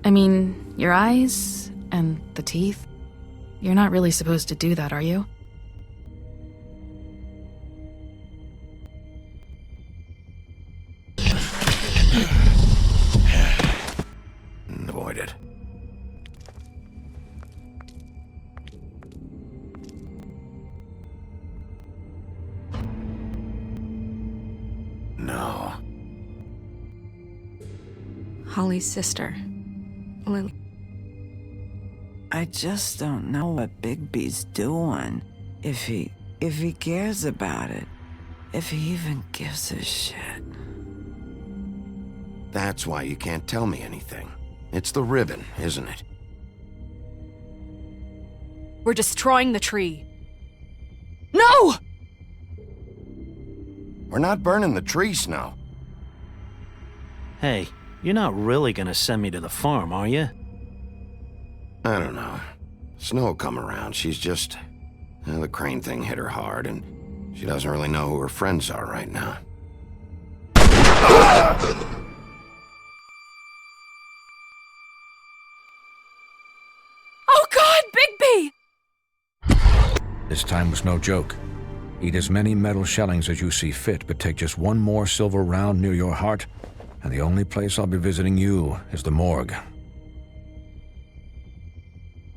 I mean, your eyes and the teeth. You're not really supposed to do that, are you? Avoid it. No. Holly's sister, Lily. I just don't know what Bigby's doing. If he cares about it. If he even gives a shit. That's why you can't tell me anything. It's the ribbon, isn't it? We're destroying the tree. No! We're not burning the tree, Snow. Hey, you're not really gonna send me to the farm, are you? I don't know. Snow will come around. She's just... the Crane thing hit her hard, and she doesn't really know who her friends are right now. Oh God, Bigby! This time was no joke. Eat as many metal shellings as you see fit, but take just one more silver round near your heart, and the only place I'll be visiting you is the morgue.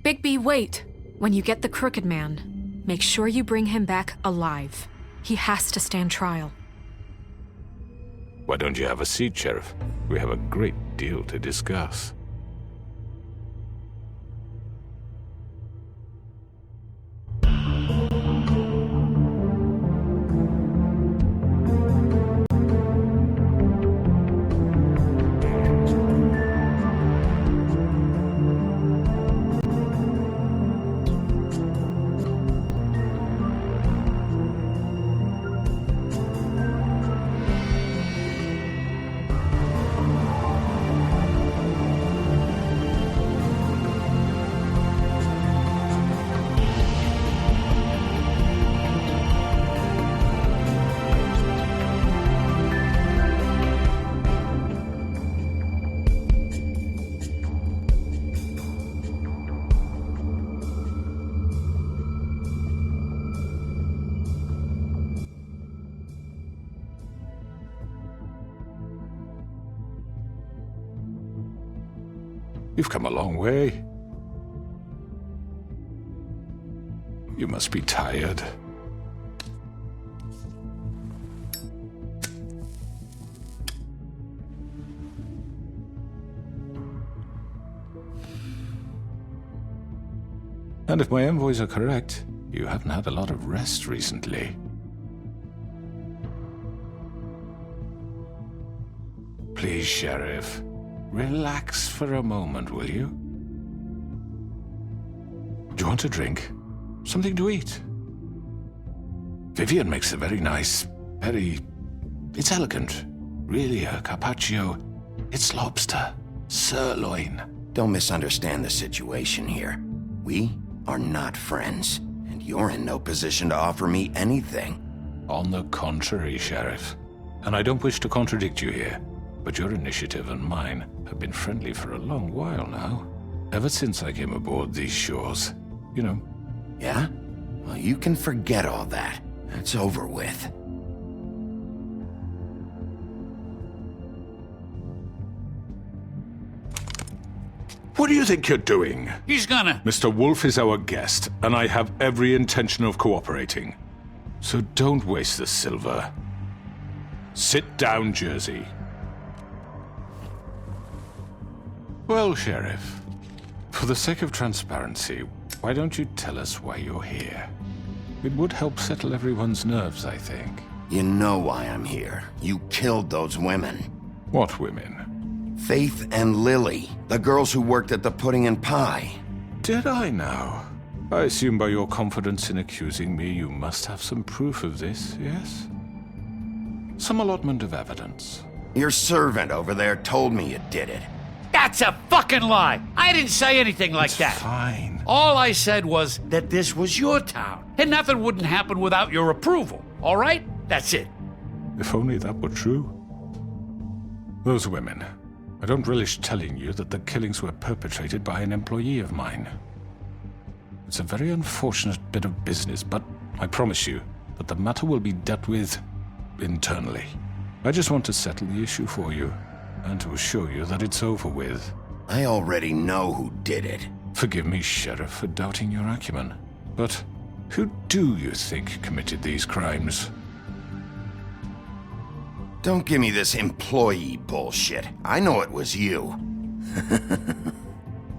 Bigby, wait. When you get the Crooked Man, make sure you bring him back alive. He has to stand trial. Why don't you have a seat, Sheriff? We have a great deal to discuss. You've come a long way. You must be tired. And if my envoys are correct, you haven't had a lot of rest recently. Please, Sheriff. Relax for a moment, will you? Do you want a drink? Something to eat? Vivian makes a very nice, it's elegant. Really, a carpaccio. It's lobster. Sirloin. Don't misunderstand the situation here. We are not friends, and you're in no position to offer me anything. On the contrary, Sheriff. And I don't wish to contradict you here, but your initiative and mine have been friendly for a long while now. Ever since I came aboard these shores, you know. Yeah? Well, you can forget all that. It's over with. What do you think you're doing? He's gonna... Mr. Wolf is our guest, and I have every intention of cooperating. So don't waste the silver. Sit down, Jersey. Well, Sheriff, for the sake of transparency, why don't you tell us why you're here? It would help settle everyone's nerves, I think. You know why I'm here. You killed those women. What women? Faith and Lily, the girls who worked at the Pudding and Pie. Did I now? I assume by your confidence in accusing me, you must have some proof of this, yes? Some allotment of evidence. Your servant over there told me you did it. That's a fucking lie! I didn't say anything like that. Fine. All I said was that this was your town, and nothing wouldn't happen without your approval, all right? That's it. If only that were true. Those women, I don't relish telling you that the killings were perpetrated by an employee of mine. It's a very unfortunate bit of business, but I promise you that the matter will be dealt with internally. I just want to settle the issue for you, and to assure you that it's over with. I already know who did it. Forgive me, Sheriff, for doubting your acumen, but who do you think committed these crimes? Don't give me this employee bullshit. I know it was you.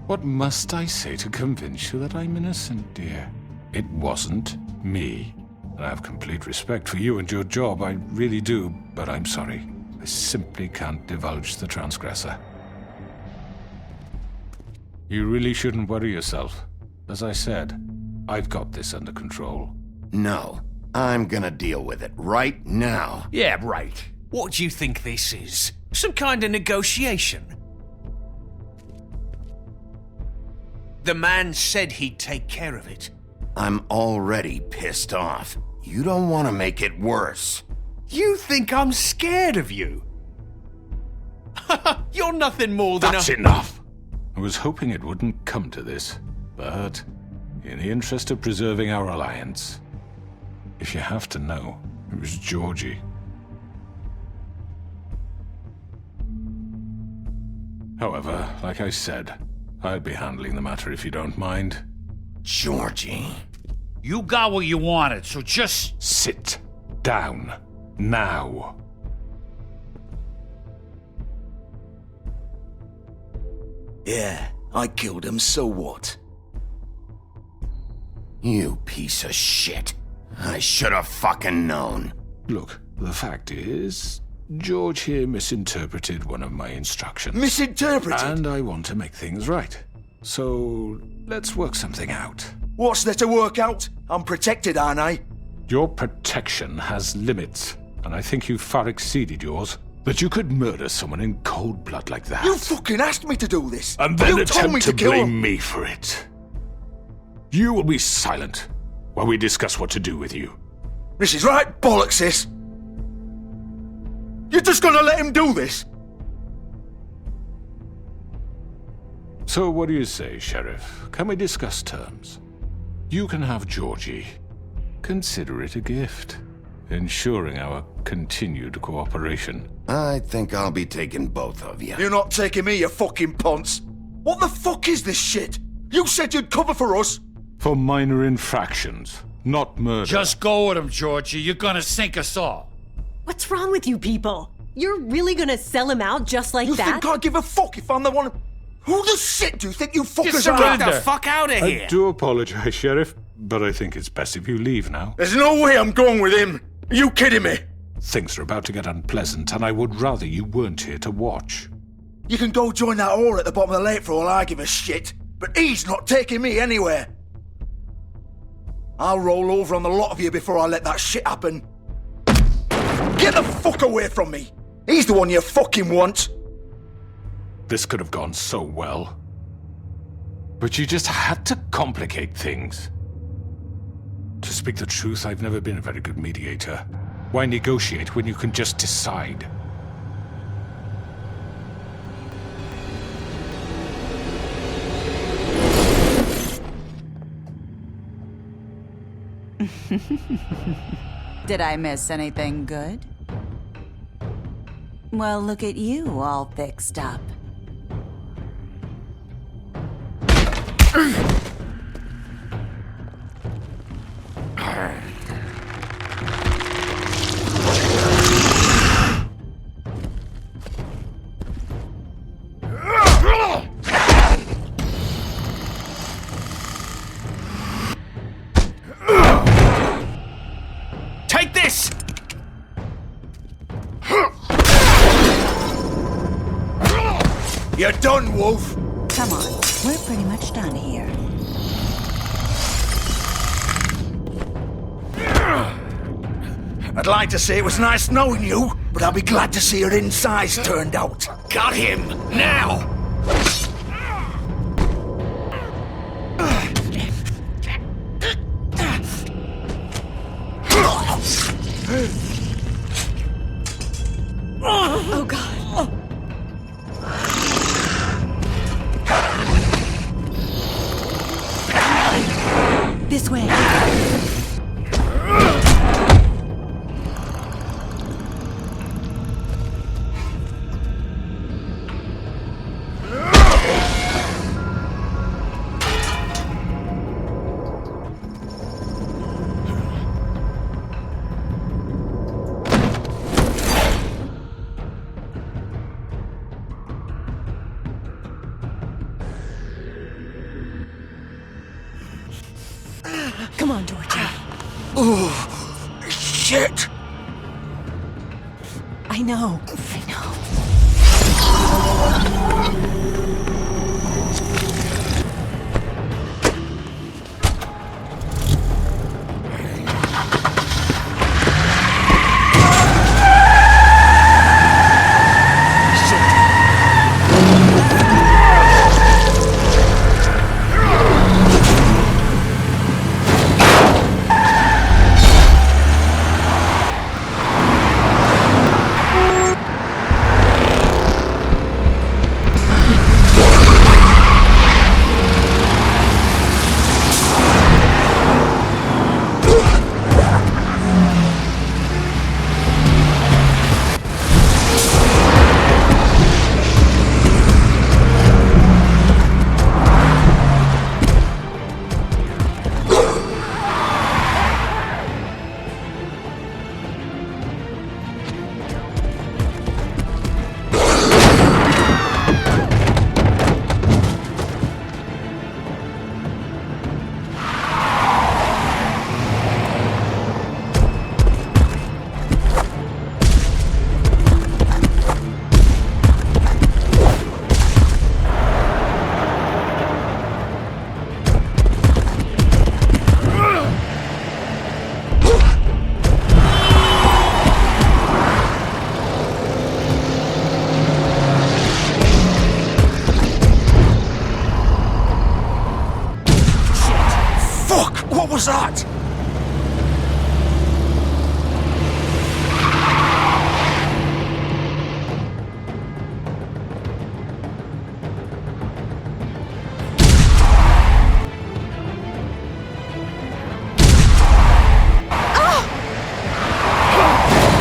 What must I say to convince you that I'm innocent, dear? It wasn't me. And I have complete respect for you and your job, I really do, but I'm sorry. I simply can't divulge the transgressor. You really shouldn't worry yourself. As I said, I've got this under control. No, I'm gonna deal with it right now. Yeah, right. What do you think this is? Some kind of negotiation? The man said he'd take care of it. I'm already pissed off. You don't want to make it worse. You think I'm scared of you? You're nothing more than That's enough! I was hoping it wouldn't come to this, but in the interest of preserving our alliance, if you have to know, it was Georgie. However, like I said, I'll be handling the matter if you don't mind. Georgie. You got what you wanted, so just... Sit down. Now. Yeah, I killed him, so what? You piece of shit. I should have fucking known. Look, the fact is, George here misinterpreted one of my instructions. Misinterpreted? And I want to make things right. So, let's work something out. What's there to work out? I'm protected, aren't I? Your protection has limits, and I think you've far exceeded yours. That you could murder someone in cold blood like that. You fucking asked me to do this! And then you told me attempt to kill blame him. me for it. You will be silent while we discuss what to do with you. This is right bollocks, this! You're just gonna let him do this? So what do you say, Sheriff? Can we discuss terms? You can have Georgie. Consider it a gift, ensuring our continued cooperation. I think I'll be taking both of you. You're not taking me, you fucking ponce! What the fuck is this shit? You said you'd cover for us! For minor infractions, not murder. Just go with him, Georgie. You're gonna sink us all. What's wrong with you people? You're really gonna sell him out just like You that? think I give a fuck if I'm the one... Who the shit do you think you fuckers surrender. are? Get the fuck out of I do apologize, Sheriff, but I think it's best if you leave now. There's no way I'm going with him! Are you kidding me? Things are about to get unpleasant, and I would rather you weren't here to watch. You can go join that whore at the bottom of the lake for all I give a shit, but he's not taking me anywhere. I'll roll over on the lot of you before I let that shit happen. Get the fuck away from me! He's the one you fucking want! This could have gone so well. But you just had to complicate things. To speak the truth, I've never been a very good mediator. Why negotiate when you can just decide? Did I miss anything good? Well, look at you, all fixed up. Take this! You're done, Wolf! Come on, we're pretty much done here. I'd like to say it was nice knowing you, but I'll be glad to see your insides turned out. Got him! Now! Oh, God. Oh, shit! I know. What was that?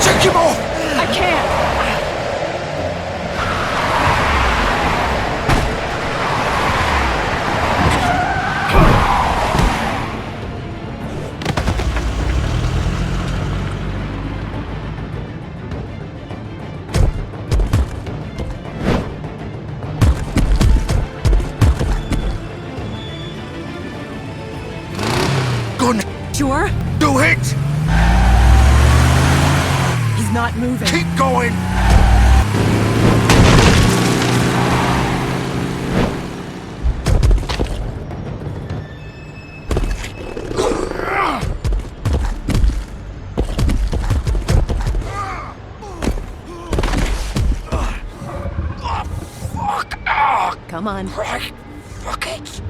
Take him off! I can't! Sure? Do it! He's not moving. Keep going! Come on. Right. Fuck it.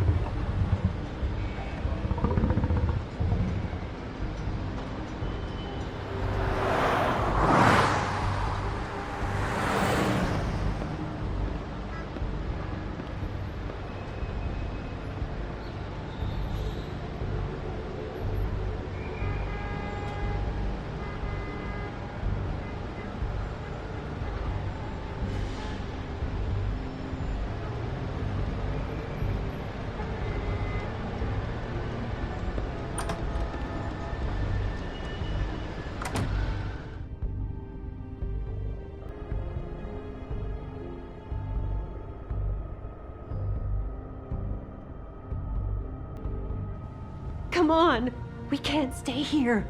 Come on. We can't stay here.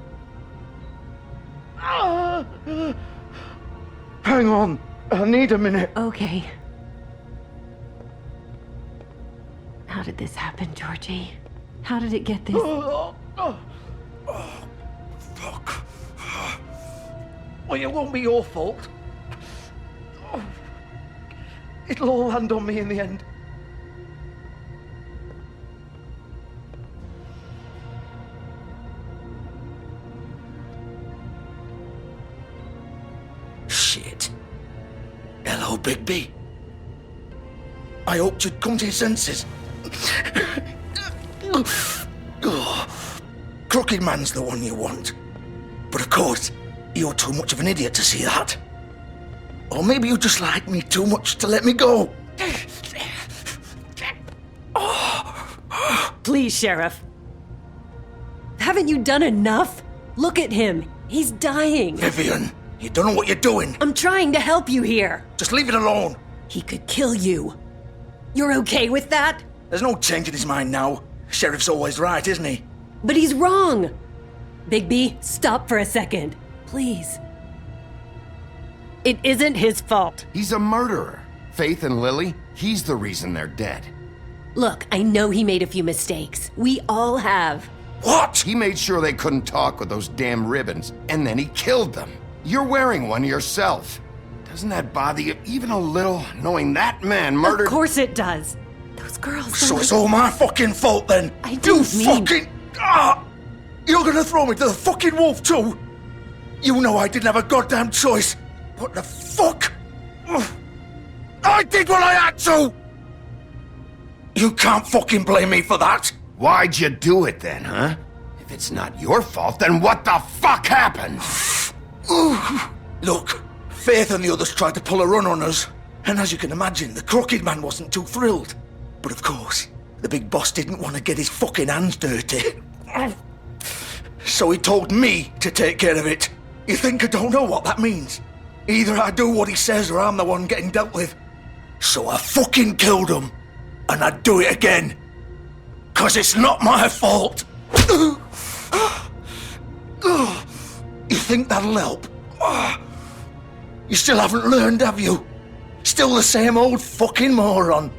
Hang on. I need a minute. Okay. How did this happen, Georgie? How did it get this? Fuck. Well, it won't be your fault. It'll all land on me in the end. Shit. Hello, Bigby. I hoped you'd come to your senses. Crooked Man's the one you want. But of course, you're too much of an idiot to see that. Or maybe you just like me too much to let me go. Please, Sheriff. Haven't you done enough? Look at him. He's dying. Vivian, you don't know what you're doing. I'm trying to help you here. Just leave it alone. He could kill you. You're okay with that? There's no change in his mind now. Sheriff's always right, isn't he? But he's wrong. Bigby, stop for a second. Please. It isn't his fault. He's a murderer. Faith and Lily, he's the reason they're dead. Look, I know he made a few mistakes. We all have. What? He made sure they couldn't talk with those damn ribbons, and then he killed them. You're wearing one yourself. Doesn't that bother you even a little, knowing that man murdered— Of course it does. Those girls— So it's all my fucking fault then? I didn't mean— fucking— You're gonna throw me to the fucking wolf too? You know I didn't have a goddamn choice. What the fuck? Ugh. I did what I had to! You can't fucking blame me for that. Why'd you do it then, huh? If it's not your fault, then what the fuck happened? Look, Faith and the others tried to pull a run on us. And as you can imagine, the Crooked Man wasn't too thrilled. But of course, the big boss didn't want to get his fucking hands dirty. So he told me to take care of it. You think I don't know what that means? Either I do what he says or I'm the one getting dealt with. So I fucking killed him. And I'd do it again. 'Cause it's not my fault. You think that'll help? You still haven't learned, have you? Still the same old fucking moron.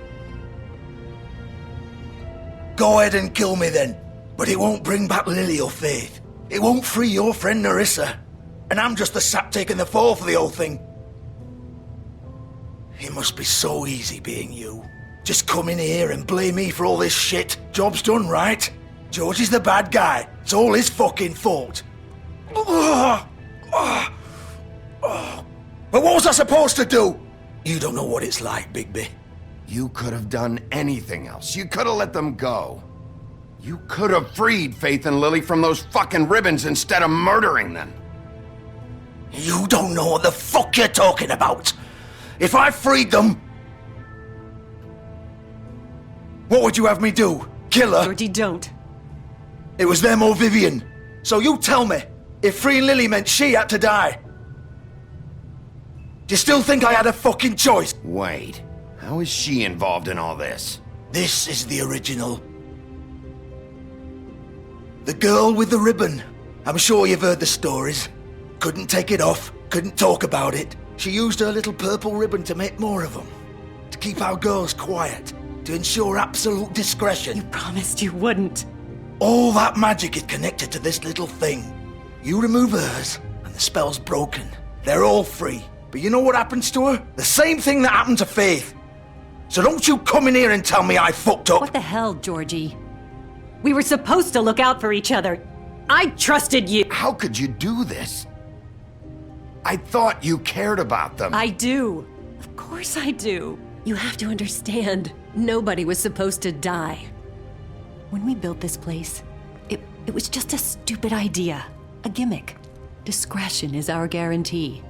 Go ahead and kill me then. But it won't bring back Lily or Faith. It won't free your friend Nerissa. And I'm just the sap taking the fall for the whole thing. It must be so easy being you. Just come in here and blame me for all this shit. Job's done, right? George is the bad guy. It's all his fucking fault. But what was I supposed to do? You don't know what it's like, Bigby. You could have done anything else. You could have let them go. You could have freed Faith and Lily from those fucking ribbons instead of murdering them. You don't know what the fuck you're talking about. If I freed them... What would you have me do? Kill her? Georgie, don't. It was them or Vivian. So you tell me, if freeing Lily meant she had to die, do you still think I had a fucking choice? Wait, how is she involved in all this? This is the original. The girl with the ribbon. I'm sure you've heard the stories. Couldn't take it off, couldn't talk about it. She used her little purple ribbon to make more of them. To keep our girls quiet. To ensure absolute discretion. You promised you wouldn't. All that magic is connected to this little thing. You remove hers, and the spell's broken. They're all free. But you know what happens to her? The same thing that happened to Faith. So don't you come in here and tell me I fucked up. What the hell, Georgie? We were supposed to look out for each other. I trusted you. How could you do this? I thought you cared about them. I do. Of course I do. You have to understand. Nobody was supposed to die. When we built this place, it was just a stupid idea. A gimmick. Discretion is our guarantee.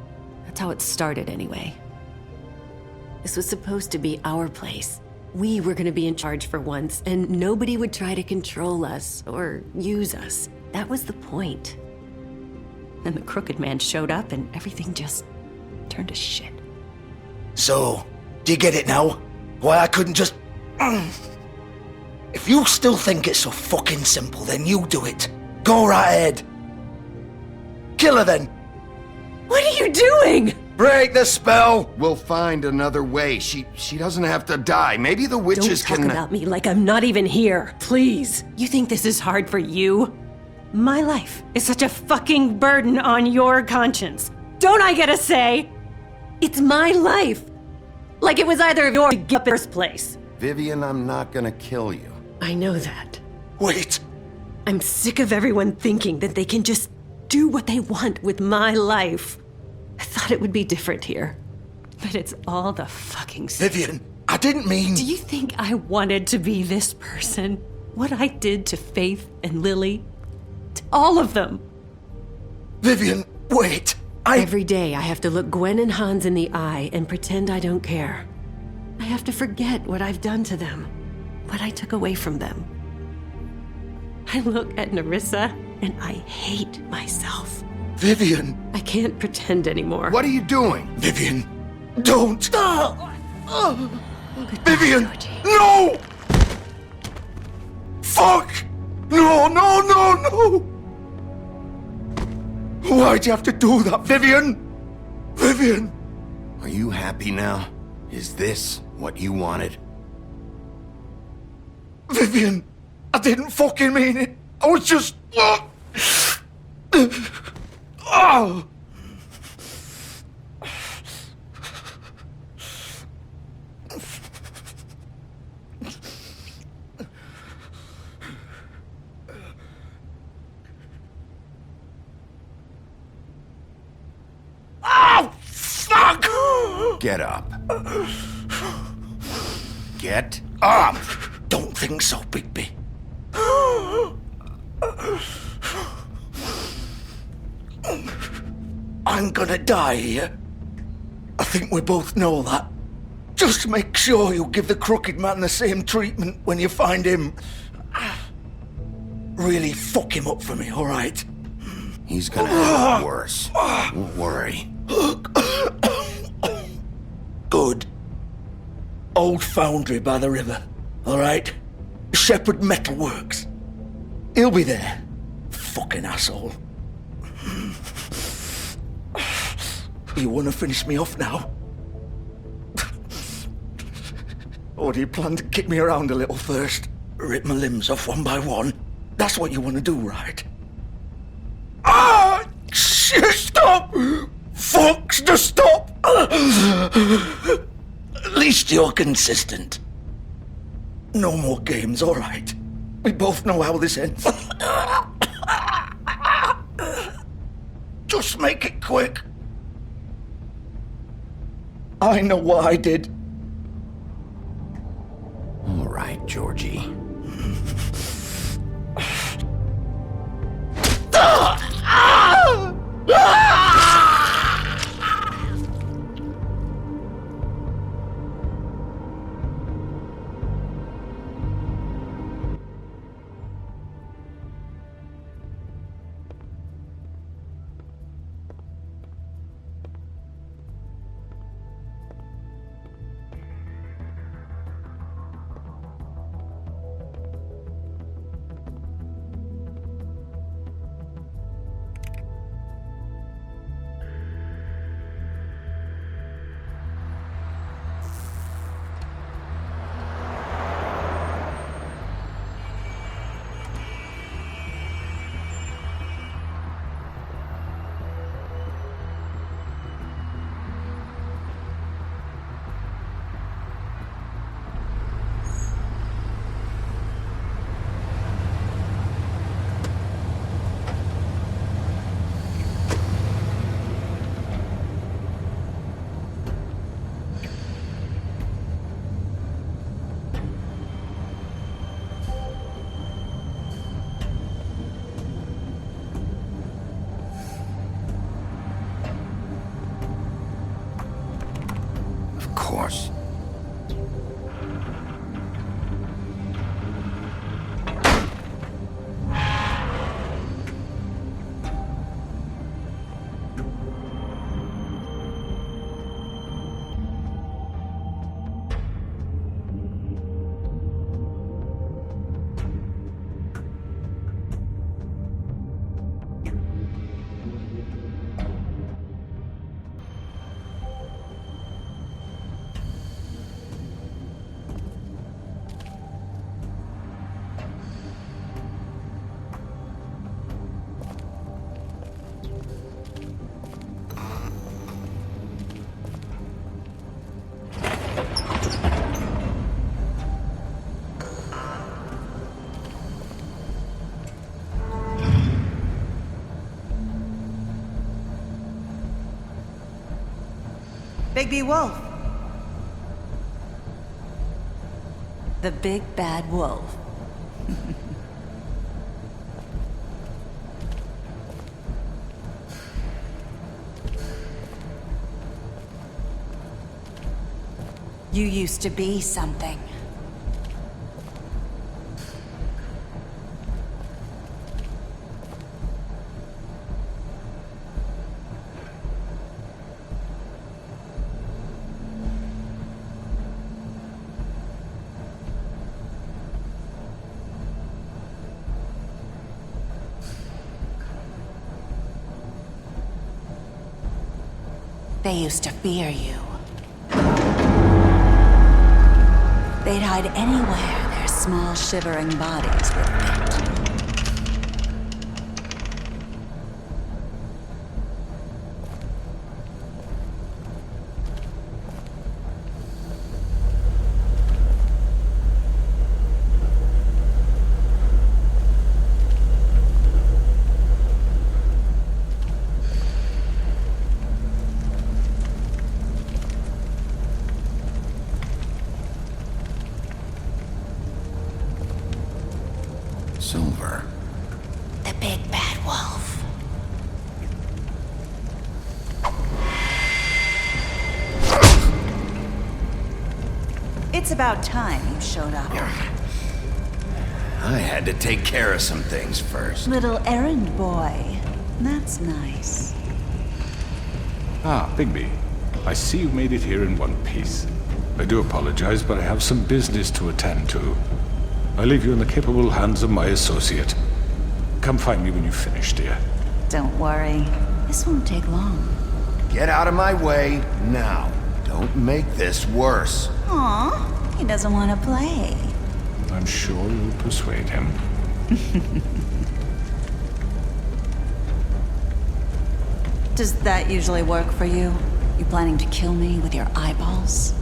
That's how it started anyway. This was supposed to be our place. We were gonna be in charge for once, and nobody would try to control us or use us. That was the point. Then the Crooked Man showed up and everything just turned to shit. So, do you get it now? Why I couldn't just... If you still think it's so fucking simple, then you do it. Go right ahead. Kill her then. What are you doing? Break the spell. We'll find another way. She doesn't have to die. Maybe the witches Don't talk about me like I'm not even here, please. You think this is hard for you? My life is such a fucking burden on your conscience. Don't I get a say? It's my life. Like it was either of yours to get up in the first place. Vivian, I'm not gonna kill you. I know that. Wait. I'm sick of everyone thinking that they can just do what they want with my life. I thought it would be different here. But it's all the fucking same. Vivian, I didn't mean... Do you think I wanted to be this person? What I did to Faith and Lily? To all of them? Vivian, wait. Every day I have to look Gwen and Hans in the eye and pretend I don't care. I have to forget what I've done to them. What I took away from them. I look at Nerissa and I hate myself. Vivian. I can't pretend anymore. What are you doing? Vivian, don't. Vivian, Georgie. no! Fuck! No, no, no, no! Why'd you have to do that, Vivian? Vivian! Are you happy now? Is this what you wanted? Vivian! I didn't fucking mean it. I was just... Oh! Oh, fuck! Get up. Get up! Don't think so, Bigby. I'm gonna die here. I think we both know that. Just make sure you give the crooked man the same treatment when you find him. Really fuck him up for me, all right? He's gonna have it worse. Don't worry. Good. Old foundry by the river, all right? Shepherd Metalworks. He'll be there. Fucking asshole. You want to finish me off now? Or do you plan to kick me around a little first? Rip my limbs off one by one? That's what you want to do, right? Ah! Shit, stop! Fucks to stop! At least you're consistent. No more games, all right? We both know how this ends. Just make it quick. I know what I did. All right, Georgie. Of course. Bigby Wolf. The big bad wolf. You used to be something. They used to fear you. They'd hide anywhere their small, shivering bodies would fit. Silver. The big bad wolf. It's about time you showed up. I had to take care of some things first. Little errand boy. That's nice. Ah, Bigby. I see you made it here in one piece. I do apologize, but I have some business to attend to. I leave you in the capable hands of my associate. Come find me when you've finished, dear. Don't worry. This won't take long. Get out of my way now. Don't make this worse. Aw, he doesn't want to play. I'm sure you'll persuade him. Does that usually work for you? You planning to kill me with your eyeballs?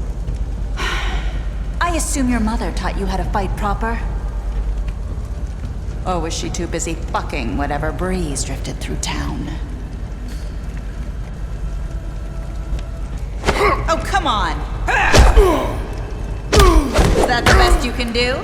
I assume your mother taught you how to fight proper? Or was she too busy fucking whatever breeze drifted through town? Oh, come on! Is that the best you can do?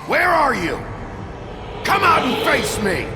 Where are you? Come out and face me!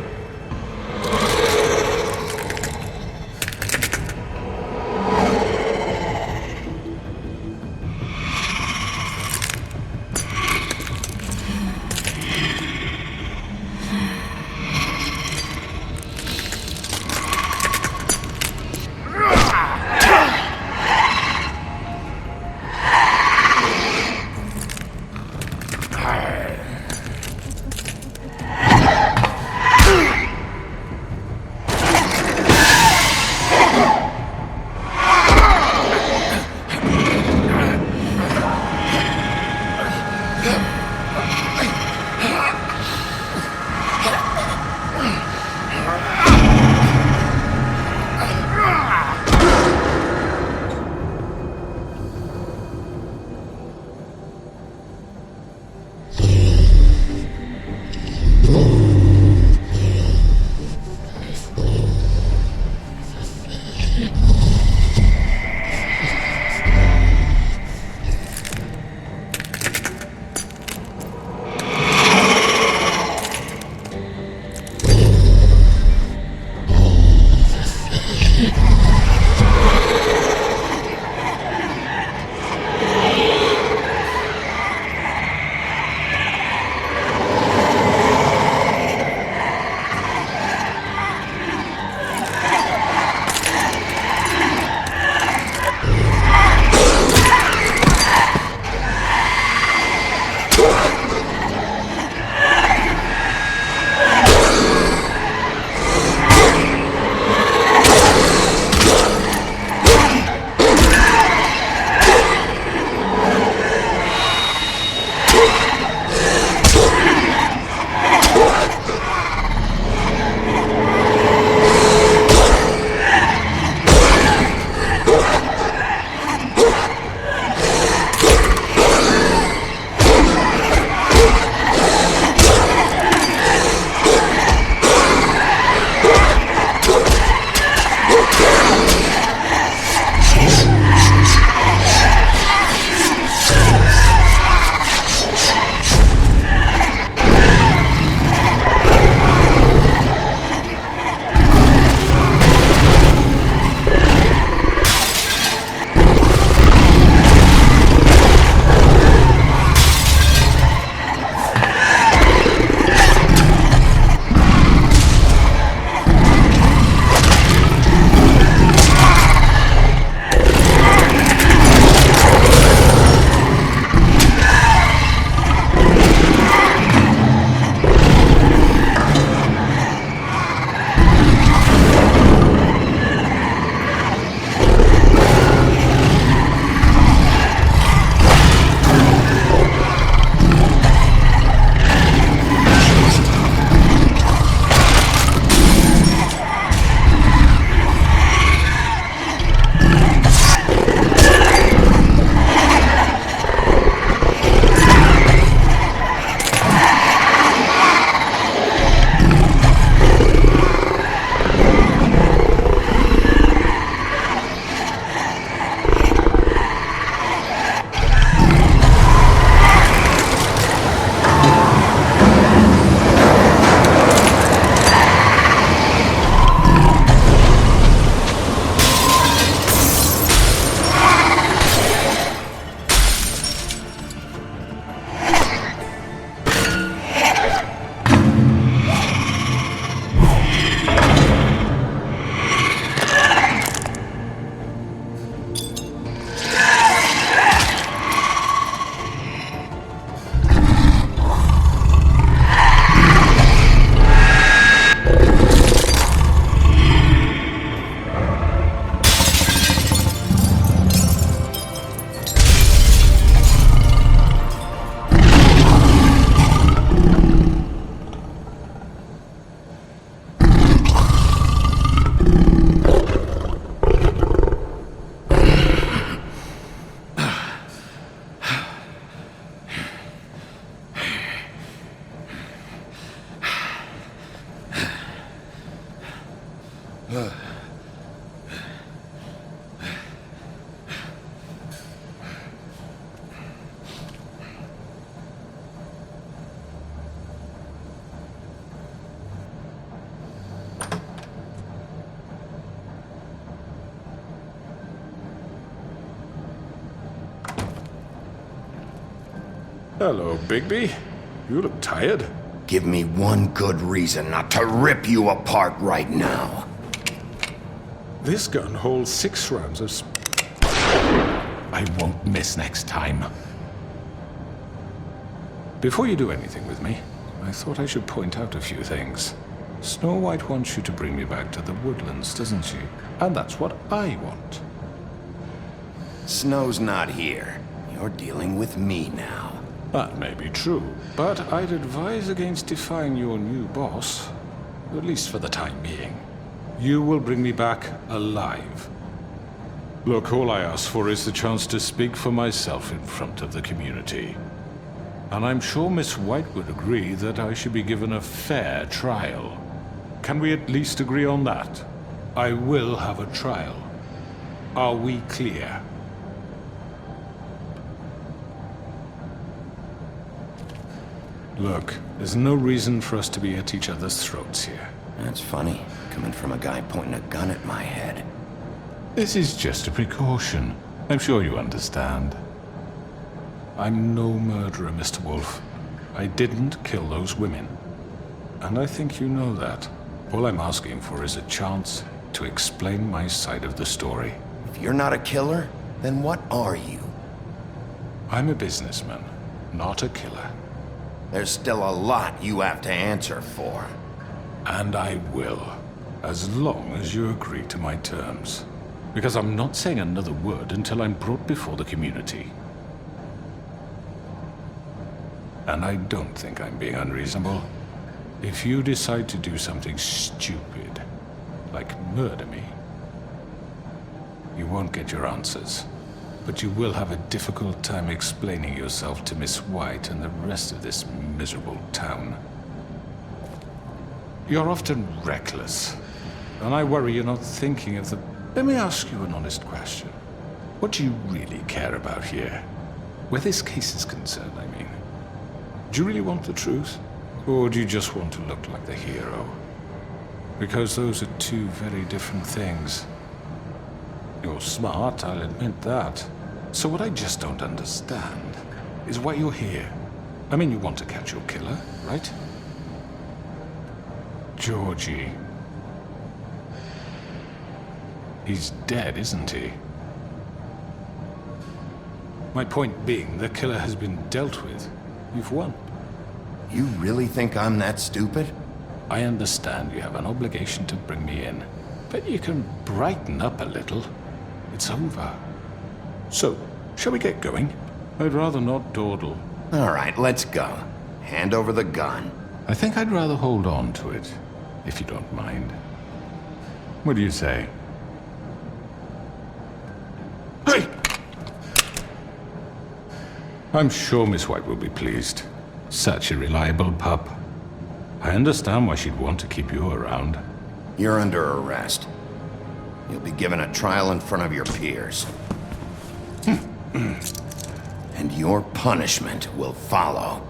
Hello, Bigby. You look tired. Give me one good reason not to rip you apart right now. This gun holds 6 rounds of I won't miss next time. Before you do anything with me, I thought I should point out a few things. Snow White wants you to bring me back to the woodlands, doesn't she? And that's what I want. Snow's not here. You're dealing with me now. That may be true, but I'd advise against defying your new boss, at least for the time being. You will bring me back alive. Look, all I ask for is the chance to speak for myself in front of the community. And I'm sure Miss White would agree that I should be given a fair trial. Can we at least agree on that? I will have a trial. Are we clear? Look, there's no reason for us to be at each other's throats here. That's funny, coming from a guy pointing a gun at my head. This is just a precaution. I'm sure you understand. I'm no murderer, Mr. Wolf. I didn't kill those women. And I think you know that. All I'm asking for is a chance to explain my side of the story. If you're not a killer, then what are you? I'm a businessman, not a killer. There's still a lot you have to answer for. And I will, as long as you agree to my terms. Because I'm not saying another word until I'm brought before the community. And I don't think I'm being unreasonable. If you decide to do something stupid, like murder me, you won't get your answers. But you will have a difficult time explaining yourself to Miss White and the rest of this miserable town. You're often reckless, and I worry you're not thinking of the... Let me ask you an honest question. What do you really care about here? Where this case is concerned, I mean. Do you really want the truth? Or do you just want to look like the hero? Because those are two very different things. You're smart, I'll admit that. So what I just don't understand is why you're here. I mean, you want to catch your killer, right? Georgie. He's dead, isn't he? My point being, the killer has been dealt with. You've won. You really think I'm that stupid? I understand you have an obligation to bring me in, but you can brighten up a little. It's over. So, shall we get going? I'd rather not dawdle. All right, let's go. Hand over the gun. I think I'd rather hold on to it, if you don't mind. What do you say? Hey! I'm sure Miss White will be pleased. Such a reliable pup. I understand why she'd want to keep you around. You're under arrest. You'll be given a trial in front of your peers. And your punishment will follow.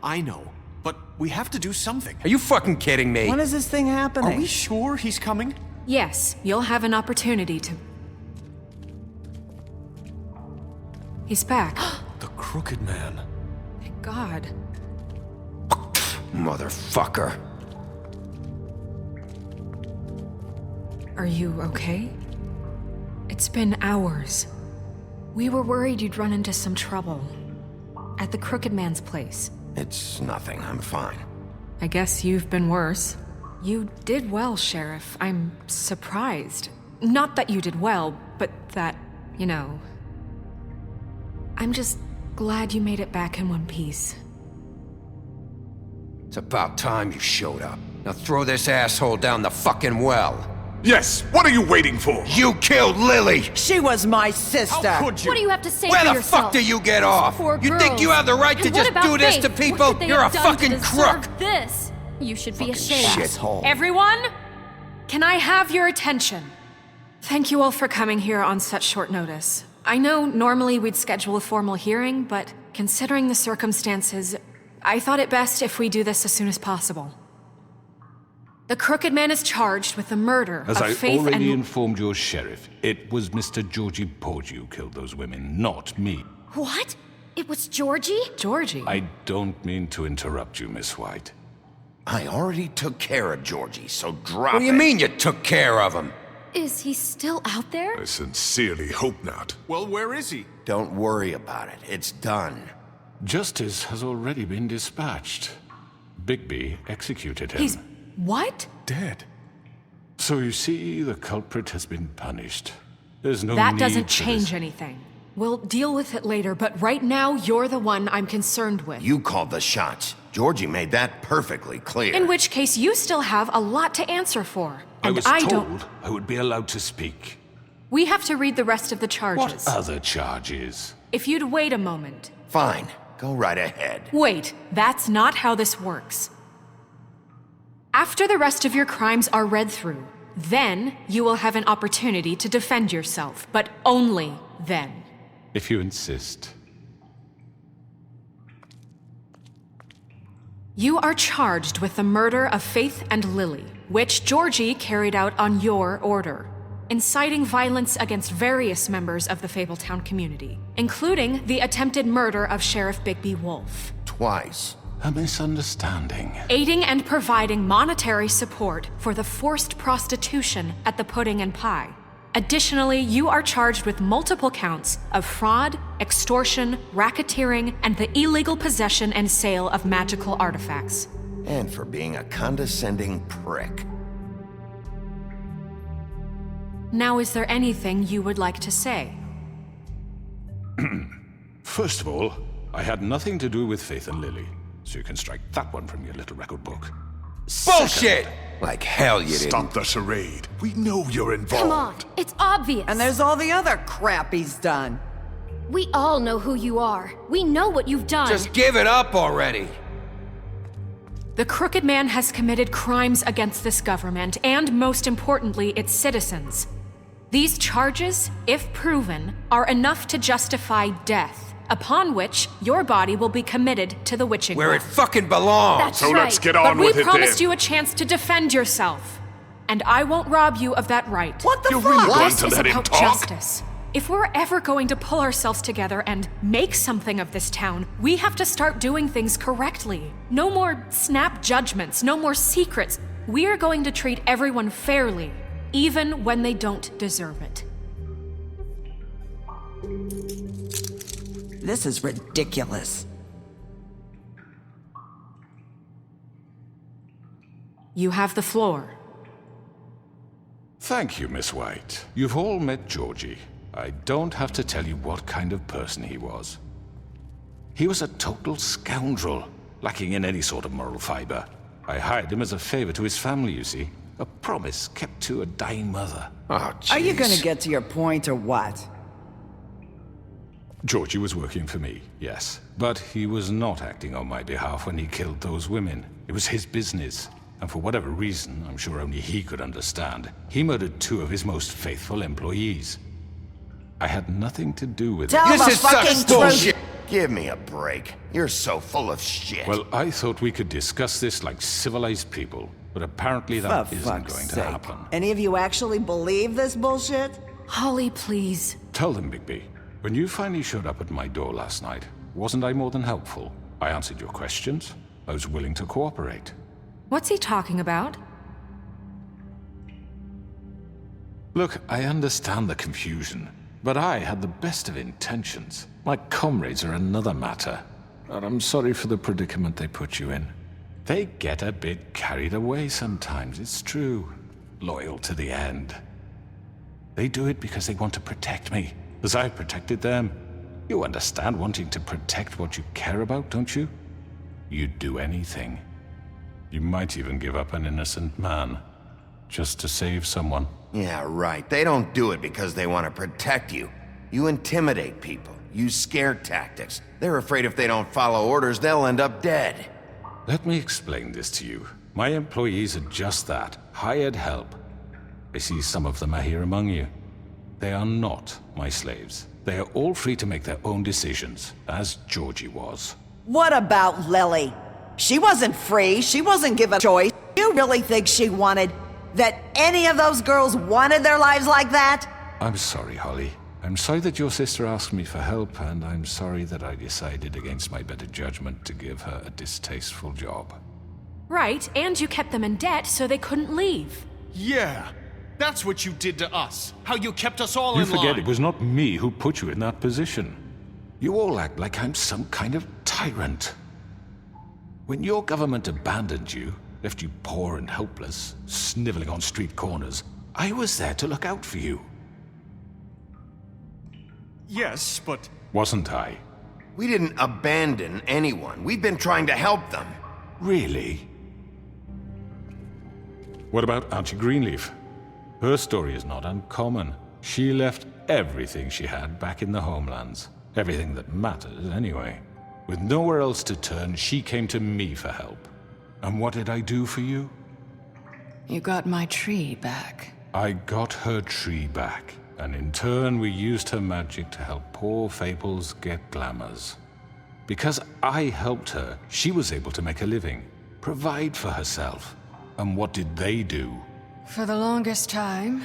I know. But we have to do something. Are you fucking kidding me? When is this thing happening? Are we sure he's coming? Yes, you'll have an opportunity to... He's back. The Crooked Man. Thank God. Motherfucker. Are you okay? It's been hours. We were worried you'd run into some trouble. At the Crooked Man's place. It's nothing. I'm fine. I guess you've been worse. You did well, Sheriff. I'm surprised. Not that you did well, but that, you know... I'm just glad you made it back in one piece. It's about time you showed up. Now throw this asshole down the fucking well. Yes, what are you waiting for? You killed Lily! She was my sister! How could you? What do you have to say Where for the yourself? fuck do you get off? Poor You think girls. you have the right to And what just about do this Faith? to What people? could they You're a have done to fucking deserve crook! This? You should be Fucking ashamed. shithole. Everyone, can I have your attention? Thank you all for coming here on such short notice. I know normally we'd schedule a formal hearing, but considering the circumstances, I thought it best if we do this as soon as possible. The Crooked Man is charged with the murder As of I Faith already and... informed your sheriff, it was Mr. Georgie Porgy who killed those women, not me. What? It was Georgie? Georgie? I don't mean to interrupt you, Miss White. I already took care of Georgie, so drop it. What do you mean you took care of him? Is he still out there? I sincerely hope not. Well, where is he? Don't worry about it. It's done. Justice has already been dispatched. Bigby executed him. He's... what? Dead. So you see, the culprit has been punished. There's no That need doesn't for change this. anything. We'll deal with it later, but right now, you're the one I'm concerned with. You called the shots. Georgie made that perfectly clear. In which case, you still have a lot to answer for. I And was I told don't... I would be allowed to speak. We have to read the rest of the charges. What other charges? If you'd wait a moment. Fine. Go right ahead. Wait, that's not how this works. After the rest of your crimes are read through, then you will have an opportunity to defend yourself, but only then. If you insist. You are charged with the murder of Faith and Lily, which Georgie carried out on your order, inciting violence against various members of the Fabletown community, including the attempted murder of Sheriff Bigby Wolf. Twice. A misunderstanding. Aiding and providing monetary support for the forced prostitution at the Pudding and Pie. Additionally, you are charged with multiple counts of fraud, extortion, racketeering, and the illegal possession and sale of magical artifacts. And for being a condescending prick. Now, is there anything you would like to say? First of all, I had nothing to do with Faith and Lily, so you can strike that one from your little record book. Bullshit! Like hell you didn't. Stop the charade. We know you're involved. Come on, it's obvious. And there's all the other crap he's done. We all know who you are. We know what you've done. Just give it up already. The Crooked Man has committed crimes against this government and, most importantly, its citizens. These charges, if proven, are enough to justify death, upon which your body will be committed to the witching Where well. it fucking belongs. That's So right. let's get on But with we it promised then. you a chance to defend yourself, and I won't rob you of that right. What the You're fuck? really going This to is let him about talk? justice. If we're ever going to pull ourselves together and make something of this town, we have to start doing things correctly. No more snap judgments, no more secrets. We are going to treat everyone fairly, even when they don't deserve it. This is ridiculous. You have the floor. Thank you, Miss White. You've all met Georgie. I don't have to tell you what kind of person he was. He was a total scoundrel, lacking in any sort of moral fiber. I hired him as a favor to his family, you see. A promise kept to a dying mother. Oh, jeez. Are you gonna get to your point or what? Georgie was working for me, yes. But he was not acting on my behalf when he killed those women. It was his business. And for whatever reason, I'm sure only he could understand, he murdered 2 of his most faithful employees. I had nothing to do with it. Tell This the is such fucking bullshit. truth. Give me a break. You're so full of shit. Well, I thought we could discuss this like civilized people, but apparently that For isn't fuck's going to sake. happen. Any of you actually believe this bullshit? Holly, please. Tell them, Bigby, when you finally showed up at my door last night, wasn't I more than helpful? I answered your questions. I was willing to cooperate. What's he talking about? Look, I understand the confusion, but I had the best of intentions. My comrades are another matter, and I'm sorry for the predicament they put you in. They get a bit carried away sometimes, it's true. Loyal to the end. They do it because they want to protect me, as I protected them. You understand wanting to protect what you care about, don't you? You'd do anything. You might even give up an innocent man, just to save someone. Yeah, right. They don't do it because they want to protect you. You intimidate people, use scare tactics. They're afraid if they don't follow orders, they'll end up dead. Let me explain this to you. My employees are just that, hired help. I see some of them are here among you. They are not my slaves. They are all free to make their own decisions, as Georgie was. What about Lily? She wasn't free. She wasn't given a choice. You really think she wanted... that any of those girls wanted their lives like that? I'm sorry, Holly. I'm sorry that your sister asked me for help, and I'm sorry that I decided against my better judgment to give her a distasteful job. Right, and you kept them in debt so they couldn't leave. Yeah, that's what you did to us. How you kept us all You in line. forget it was not me who put you in that position. You all act like I'm some kind of tyrant. When your government abandoned you, left you poor and helpless, sniveling on street corners, I was there to look out for you. Yes, but... Wasn't I? We didn't abandon anyone. We've been trying to help them. Really? What about Auntie Greenleaf? Her story is not uncommon. She left everything she had back in the homelands. Everything that mattered, anyway. With nowhere else to turn, she came to me for help. And what did I do for you? You got my tree back. I got her tree back, and in turn we used her magic to help poor Fables get glamours. Because I helped her, she was able to make a living, provide for herself. And what did they do? For the longest time,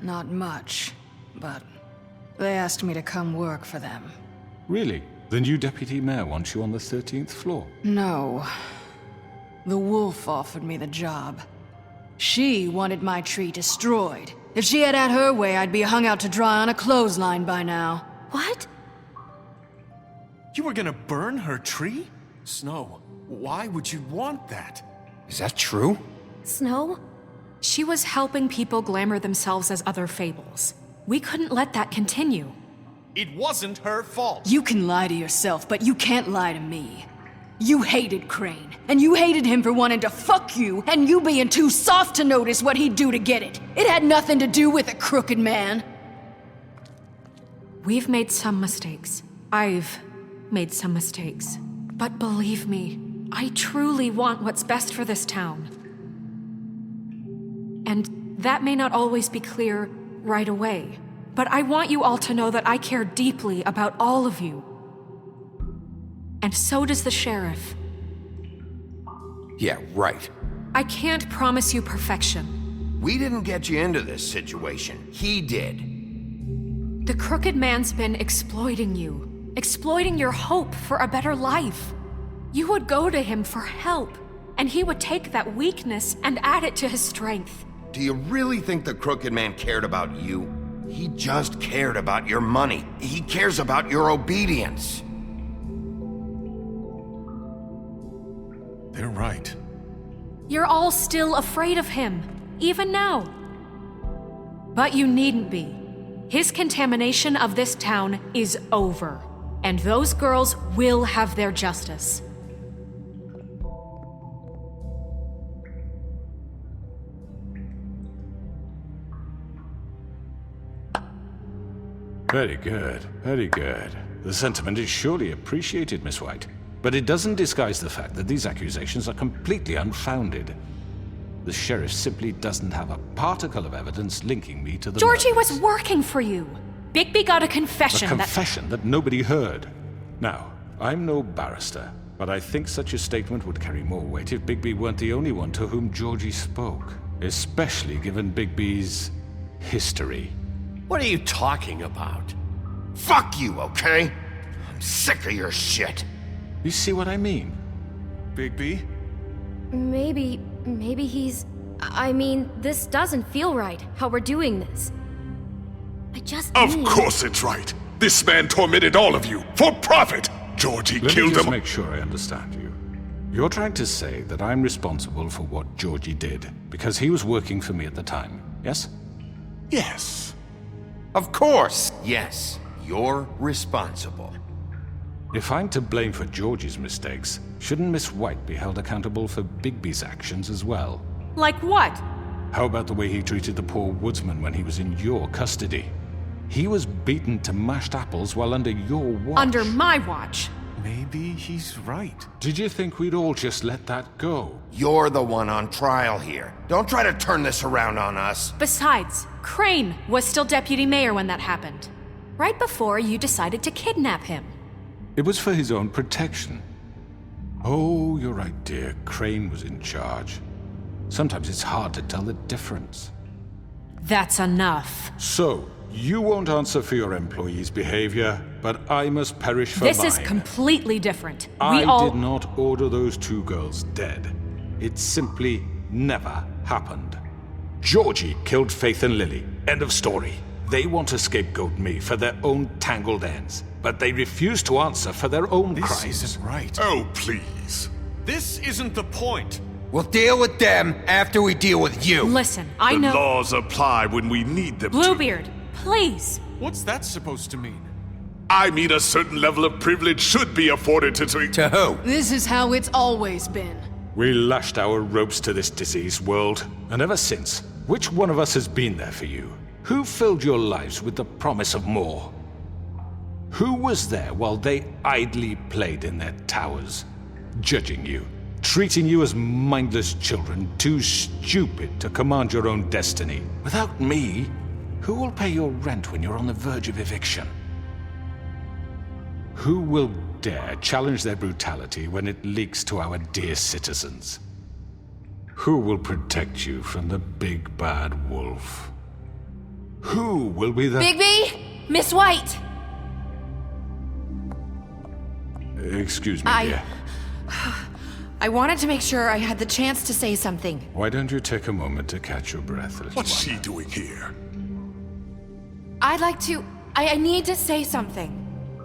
not much. But they asked me to come work for them. Really? The new deputy mayor wants you on the 13th floor? No. The wolf offered me the job. She wanted my tree destroyed. If she had her way, I'd be hung out to dry on a clothesline by now. What? You were gonna burn her tree? Snow, why would you want that? Is that true? Snow? She was helping people glamour themselves as other Fables. We couldn't let that continue. It wasn't her fault. You can lie to yourself, but you can't lie to me. You hated Crane, and you hated him for wanting to fuck you, and you being too soft to notice what he'd do to get it. It had nothing to do with a crooked man. We've made some mistakes. I've made some mistakes. But believe me, I truly want what's best for this town. And that may not always be clear right away. But I want you all to know that I care deeply about all of you. And so does the sheriff. Yeah, right. I can't promise you perfection. We didn't get you into this situation. He did. The crooked man's been exploiting you. Exploiting your hope for a better life. You would go to him for help, and he would take that weakness and add it to his strength. Do you really think the crooked man cared about you? He just cared about your money. He cares about your obedience. They're right. You're all still afraid of him, even now. But you needn't be. His contamination of this town is over, and those girls will have their justice. Very good, very good. The sentiment is surely appreciated, Miss White. But it doesn't disguise the fact that these accusations are completely unfounded. The sheriff simply doesn't have a particle of evidence linking me to the Georgie murders. was working for you. Bigby got a confession A confession that nobody heard. Now, I'm no barrister, but I think such a statement would carry more weight if Bigby weren't the only one to whom Georgie spoke. Especially given Bigby's history. What are you talking about? Fuck you, okay? I'm sick of your shit. You see what I mean? Bigby? Maybe he's... I mean, this doesn't feel right, how we're doing this. I just Of need... course it's right. This man tormented all of you for profit. Georgie Let killed me just them. make sure I understand you. You're trying to say that I'm responsible for what Georgie did because he was working for me at the time, yes? Yes. Of course, yes. You're responsible. If I'm to blame for Georgie's mistakes, shouldn't Miss White be held accountable for Bigby's actions as well? Like what? How about the way he treated the poor woodsman when he was in your custody? He was beaten to mashed apples while under your watch. Under my watch. Maybe he's right. Did you think we'd all just let that go? You're the one on trial here. Don't try to turn this around on us. Besides, Crane was still deputy mayor when that happened. Right before you decided to kidnap him. It was for his own protection. Oh, you're right, dear. Crane was in charge. Sometimes it's hard to tell the difference. That's enough. So, you won't answer for your employees' behavior, but I must perish for mine. This is completely different. I did not order those two girls dead. It simply never happened. Georgie killed Faith and Lily. End of story. They want to scapegoat me for their own tangled ends, but they refuse to answer for their own crimes. This isn't right. Oh, please. This isn't the point. We'll deal with them after we deal with you. Listen, I The know. laws apply when we need them Bluebeard, please. What's that supposed to mean? I mean a certain level of privilege should be afforded to who? This is how it's always been. We lashed our ropes to this diseased world, and ever since, which one of us has been there for you? Who filled your lives with the promise of more? Who was there while they idly played in their towers, judging you, treating you as mindless children, too stupid to command your own destiny? Without me, who will pay your rent when you're on the verge of eviction? Who will dare challenge their brutality when it leaks to our dear citizens? Who will protect you from the big bad wolf? Who will be the— Bigby? Miss White! Excuse me, dear. I wanted to make sure I had the chance to say something. Why don't you take a moment to catch your breath, little What's one? she doing here? I'd like to... I need to say something.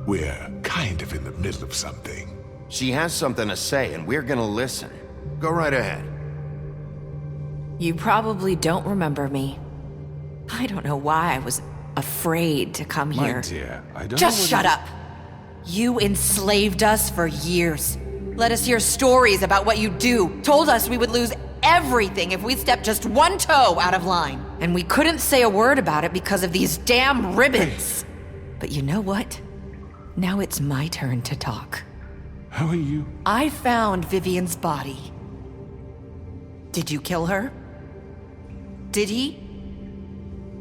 We're kind of in the middle of something. She has something to say, and we're gonna listen. Go right ahead. You probably don't remember me. I don't know why I was afraid to come My here. dear, I don't Just know shut up. You enslaved us for years. Let us hear stories about what you do. Told us we would lose everything if we stepped just one toe out of line. And we couldn't say a word about it because of these damn ribbons. But you know what? Now it's my turn to talk. How are you? I found Vivian's body. Did you kill her? Did he?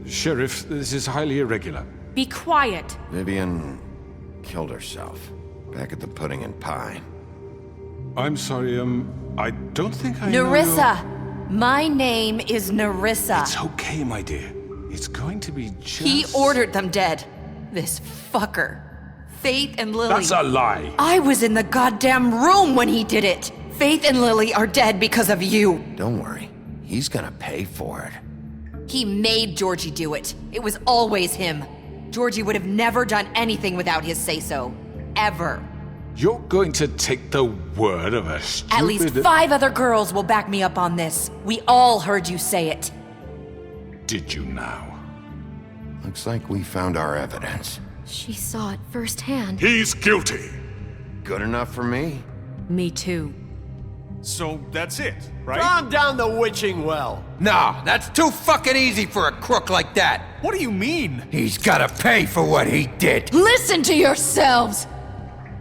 Sheriff, this is highly irregular. Be quiet. Vivian killed herself back at the Pudding and Pie. I'm sorry, I don't think I know Nerissa! My name is Nerissa. It's okay, my dear. It's going to be just... He ordered them dead. This fucker. Faith and Lily. That's a lie. I was in the goddamn room when he did it. Faith and Lily are dead because of you. Don't worry. He's gonna pay for it. He made Georgie do it. It was always him. Georgie would have never done anything without his say-so. Ever. You're going to take the word of a stupid... At least 5 other girls will back me up on this. We all heard you say it. Did you now? Looks like we found our evidence. She saw it firsthand. He's guilty. Good enough for me. Me too. So that's it, right? Calm down the witching well. No, that's too fucking easy for a crook like that. What do you mean? He's gotta pay for what he did. Listen to yourselves!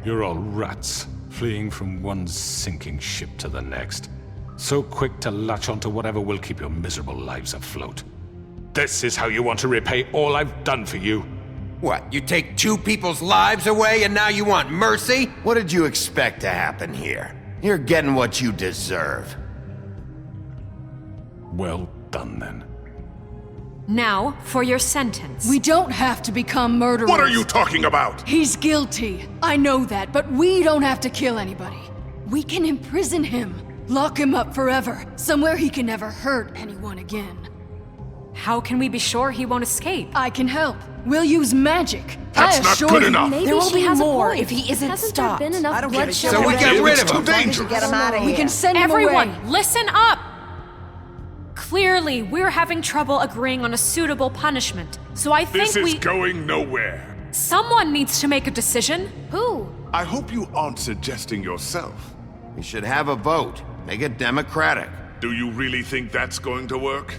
You're all rats, fleeing from one sinking ship to the next. So quick to latch onto whatever will keep your miserable lives afloat. This is how you want to repay all I've done for you? What, you take 2 people's lives away and now you want mercy? What did you expect to happen here? You're getting what you deserve. Well done, then. Now, for your sentence. We don't have to become murderers. What are you talking about? He's guilty. I know that, but we don't have to kill anybody. We can imprison him. Lock him up forever. Somewhere he can never hurt anyone again. How can we be sure he won't escape? I can help. We'll use magic. That's not good enough. Maybe There will she be has more a point. if he isn't Hasn't stopped. there been enough I don't get it. bloodshed So we already? get rid of It's him. too dangerous. Get him out of here. We can send him Everyone, away. listen up! Clearly, we're having trouble agreeing on a suitable punishment. So I think This is going nowhere. someone needs to make a decision. Who? I hope you aren't suggesting yourself. We should have a vote. Make it democratic. Do you really think that's going to work?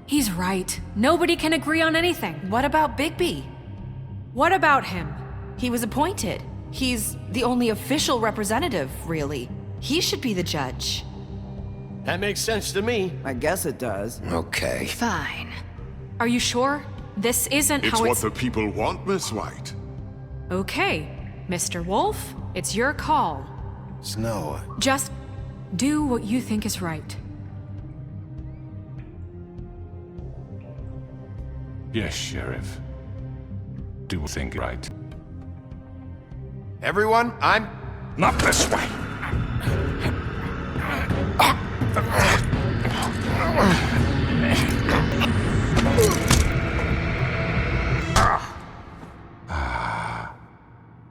He's right. Nobody can agree on anything. What about Bigby? What about him? He was appointed. He's the only official representative, really. He should be the judge. That makes sense to me. I guess it does. Okay. Fine. Are you sure? This isn't It's how what it's... the people want, Miss White. Okay, Mr. Wolf, it's your call. Snow. Just do what you think is right. Yes, Sheriff. Do think right. Everyone, I'm... Not this way.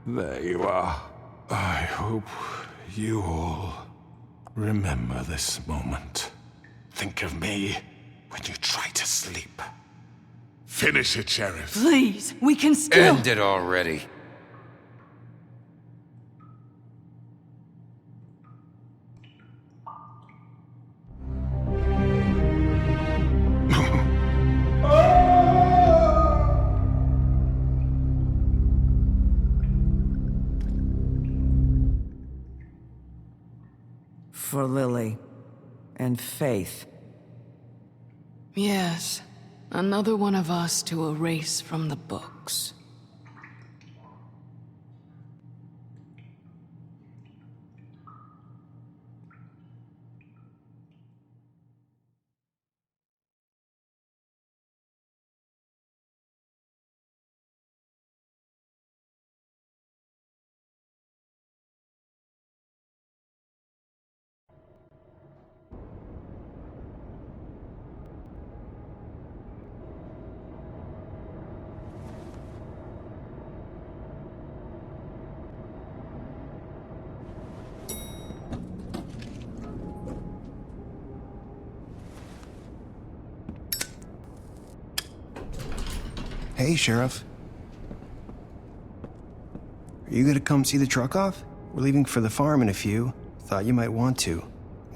There you are. I hope you all remember this moment. Think of me when you try to sleep. Finish it, Sheriff. Please, we can still... End it already. For Lily and Faith. Yes, another one of us to erase from the books. Hey, Sheriff. Are you gonna come see the truck off? We're leaving for the farm in a few. Thought you might want to.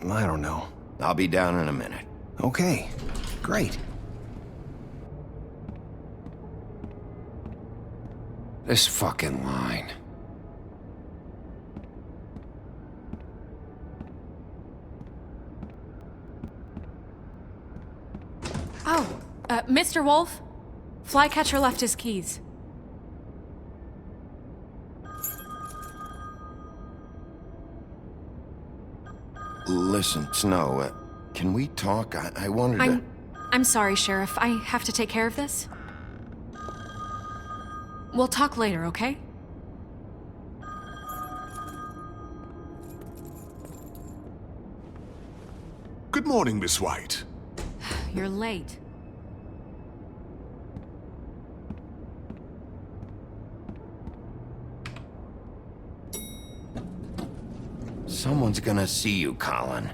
I don't know. I'll be down in a minute. Okay, great. This fucking line. Oh, Mr. Wolf? Flycatcher left his keys. Listen, Snow, can we talk? I wanted to... I'm sorry, Sheriff. I have to take care of this. We'll talk later, okay? Good morning, Miss White. You're late. Someone's gonna see you, Colin.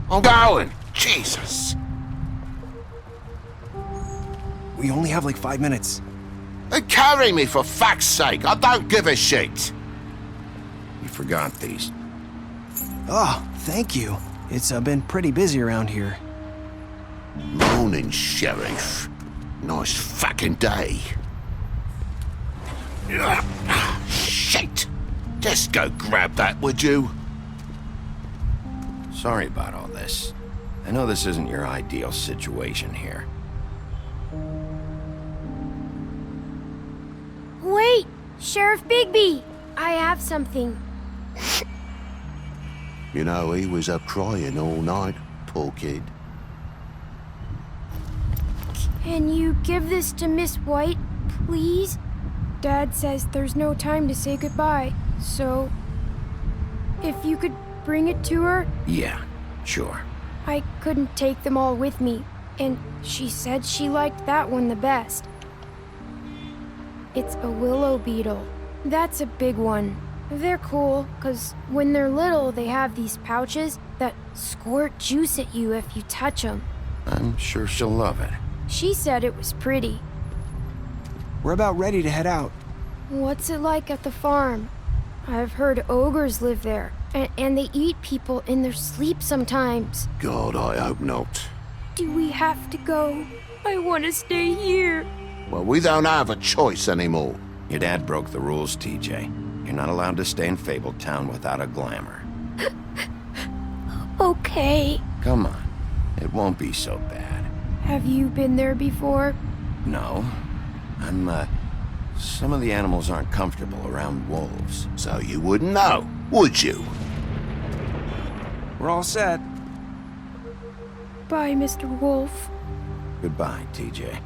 I'm going. Jesus. We only have like 5 minutes. Carry me, for fuck's sake. I don't give a shit. You forgot these. Oh, thank you. It's been pretty busy around here. Morning, Sheriff. Nice fucking day. Shit. Just go grab that, would you? Sorry about all this. I know this isn't your ideal situation here. Wait! Sheriff Bigby! I have something. You know, he was up crying all night, poor kid. Can you give this to Miss White, please? Dad says there's no time to say goodbye, so... if you could bring it to her? Yeah, sure. I couldn't take them all with me, and she said she liked that one the best. It's a willow beetle. That's a big one. They're cool, 'cause when they're little, they have these pouches that squirt juice at you if you touch them. I'm sure she'll love it. She said it was pretty. We're about ready to head out. What's it like at the farm? I've heard ogres live there, and they eat people in their sleep sometimes. God, I hope not. Do we have to go? I want to stay here. Well, we don't have a choice anymore. Your dad broke the rules, TJ. You're not allowed to stay in Fabletown without a glamour. Okay. Come on. It won't be so bad. Have you been there before? No. Some of the animals aren't comfortable around wolves. So you wouldn't know, would you? We're all set. Bye, Mr. Wolf. Goodbye, TJ.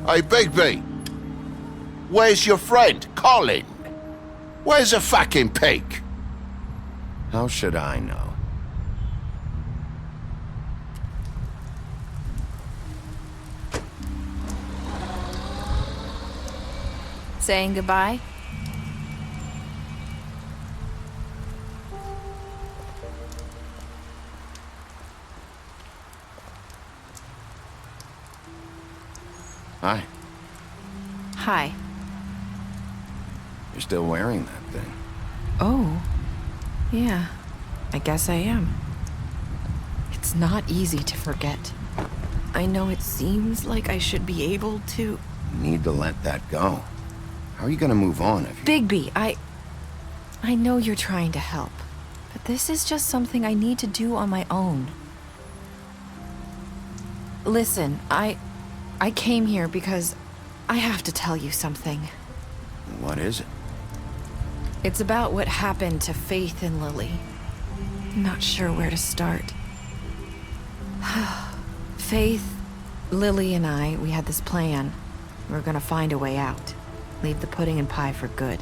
Hey, Bigby. Where's your friend, Colin? Where's the fucking pig? How should I know? Saying goodbye? Hi. Hi. You're still wearing that thing. Oh. Yeah. I guess I am. It's not easy to forget. I know it seems like I should be able to... You need to let that go. How are you gonna move on if you... Bigby, I know you're trying to help, but this is just something I need to do on my own. Listen, I came here because I have to tell you something. What is it? It's about what happened to Faith and Lily. I'm not sure where to start. Faith, Lily, and I, we had this plan. We were gonna find a way out. Leave the pudding and pie for good.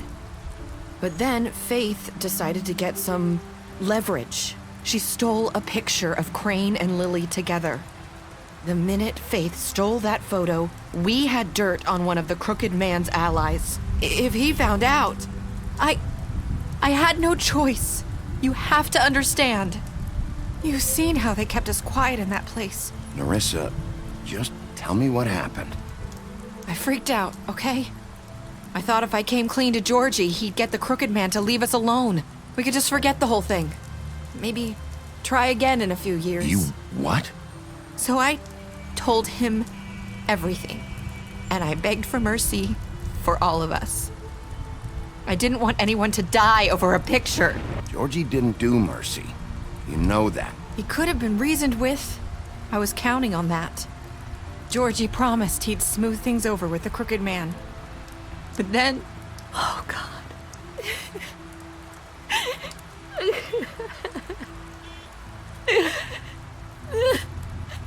But then Faith decided to get some leverage. She stole a picture of Crane and Lily together. The minute Faith stole that photo, we had dirt on one of the Crooked Man's allies. If he found out, I had no choice. You have to understand. You've seen how they kept us quiet in that place. Nerissa, just tell me what happened. I freaked out, okay? I thought if I came clean to Georgie, he'd get the Crooked Man to leave us alone. We could just forget the whole thing. Maybe try again in a few years. You what? So I told him everything. And I begged for mercy for all of us. I didn't want anyone to die over a picture. Georgie didn't do mercy. You know that. He could have been reasoned with. I was counting on that. Georgie promised he'd smooth things over with the Crooked Man. But then... Oh, God.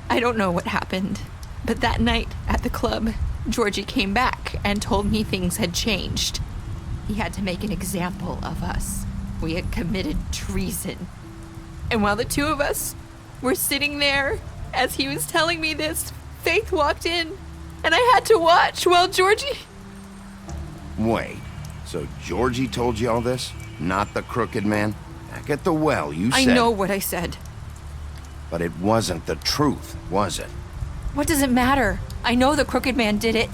I don't know what happened, but that night at the club, Georgie came back and told me things had changed. He had to make an example of us. We had committed treason. And while the two of us were sitting there, as he was telling me this, Faith walked in, and I had to watch while Georgie... Wait, so Georgie told you all this? Not the Crooked Man? Back at the well, you said... I know what I said. But it wasn't the truth, was it? What does it matter? I know the Crooked Man did it.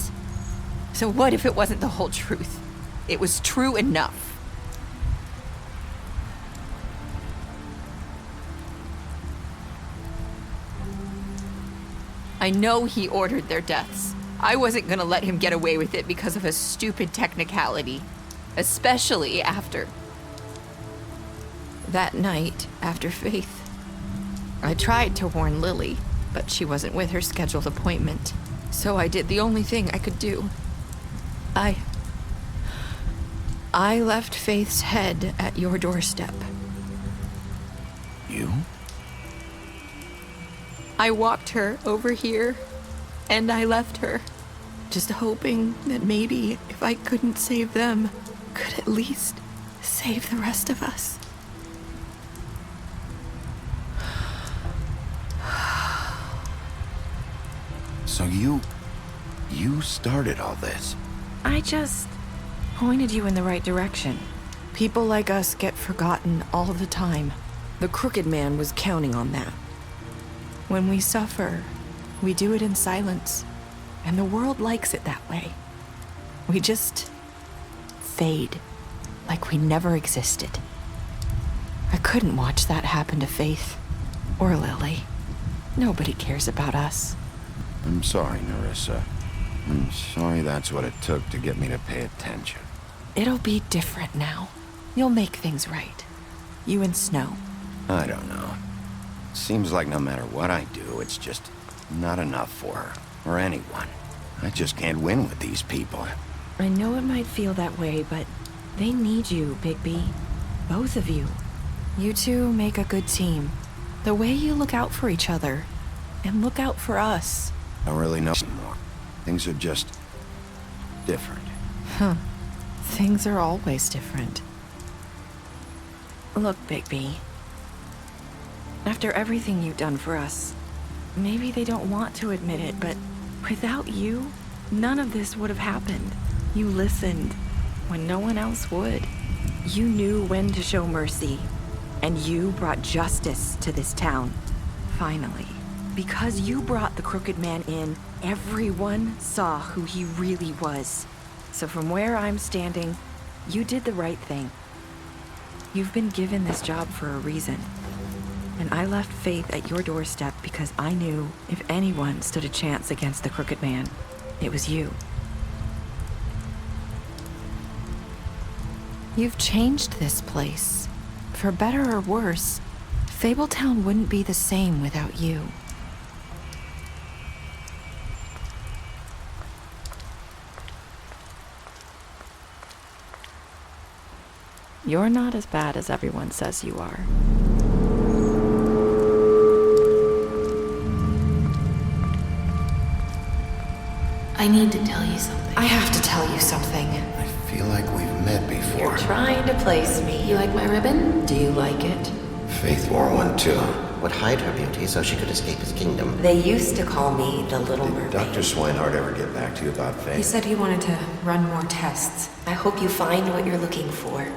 So what if it wasn't the whole truth? It was true enough. I know he ordered their deaths. I wasn't gonna let him get away with it because of a stupid technicality. Especially after... that night, after Faith. I tried to warn Lily, but she wasn't with her scheduled appointment. So I did the only thing I could do. I left Faith's head at your doorstep. You? I walked her over here, and I left her, just hoping that maybe if I couldn't save them, could at least save the rest of us. So you started all this. I just pointed you in the right direction. People like us get forgotten all the time. The Crooked Man was counting on that. When we suffer, we do it in silence, and the world likes it that way. We just fade, like we never existed. I couldn't watch that happen to Faith, or Lily. Nobody cares about us. I'm sorry, Nerissa. I'm sorry that's what it took to get me to pay attention. It'll be different now. You'll make things right. You and Snow. I don't know. Seems like no matter what I do, it's just not enough for her, or anyone. I just can't win with these people. I know it might feel that way, but they need you, Bigby. Both of you. You two make a good team. The way you look out for each other, and look out for us. I don't really know anymore. Things are just different. Huh. Things are always different. Look, Bigby. After everything you've done for us, maybe they don't want to admit it, but without you, none of this would have happened. You listened when no one else would. You knew when to show mercy, and you brought justice to this town. Finally. Because you brought the Crooked Man in, everyone saw who he really was. So from where I'm standing, you did the right thing. You've been given this job for a reason. And I left Faith at your doorstep because I knew if anyone stood a chance against the Crooked Man, it was you. You've changed this place. For better or worse, Fabletown wouldn't be the same without you. You're not as bad as everyone says you are. I need to tell you something. I have to tell you something. I feel like we've met before. You're trying to place me. You like my ribbon? Do you like it? Faith wore one too. Would hide her beauty so she could escape his kingdom. They used to call me the Little Mermaid. Dr. Swinehart ever get back to you about Faith? He said he wanted to run more tests. I hope you find what you're looking for.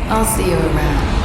I'll see you around.